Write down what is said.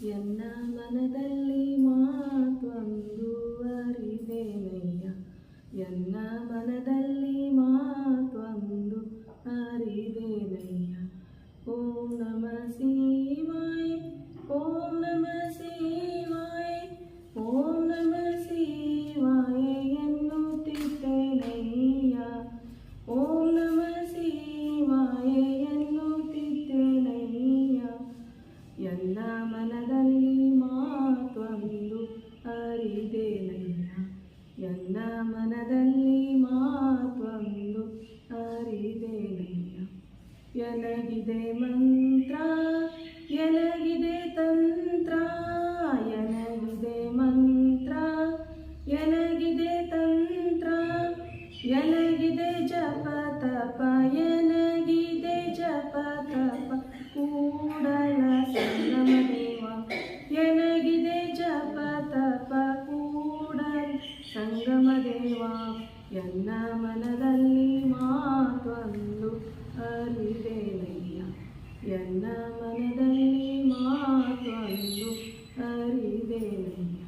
ಎನ್ನ ಮನದಲ್ಲಿ ಮಾತೊಂದು ಅರಿವೆನಯ್ಯ, ಎನ್ನ ಮನದಲ್ಲಿ ಮಾತೊಂದು ಅರಿವೆನಯ್ಯ. ಓಂ ನಮಃ ಶಿವಾಯ, ಓಂ ನಮಃ ಶಿವಾಯ, ಓಂ ನಮಃ ಶಿವಾಯ ಎನ್ನುತ್ತಿದ್ದೇನಯ್ಯ, ಓಂ ನಮಃ ಶಿವಾಯ ಎನ್ನುತ್ತಿದ್ದೇನಯ್ಯ. ಎನ್ನ ಮನದಲ್ಲಿ ಮಾತೊಂದು ಅರಿವೆನಯ್ಯ, ಎನ್ನ ಮನದಲ್ಲಿ ಮಾತೊಂದು ಅರಿವೆನಯ್ಯ. ಎನಗಿದೆ ಮಂತ್ರ, ಎನಗಿದೆ ತಂತ್ರ, ಎನಗಿದೆ ಮಂತ್ರ, ಎನಗಿದೆ ತಂತ್ರ, ಎನಗಿದೆ ಜಪ ತಪ, ಎನಗಿದೆ ಜಪ ತಪ ಕೂಡಲ ಸಂಗಮ ದೇವ, ಎನಗಿದೆ ಜಪ ತಪ ಕೂಡಲ ಸಂಗಮ ದೇವ. ಎನ್ನ ಮನದಲ್ಲಿ ಮಾತೊಂದು ಅರಿವೆನಯ್ಯ, ಎನ್ನ ಮನದಲ್ಲಿ ಮಾತೊಂದು ಅರಿವೆನಯ್ಯ.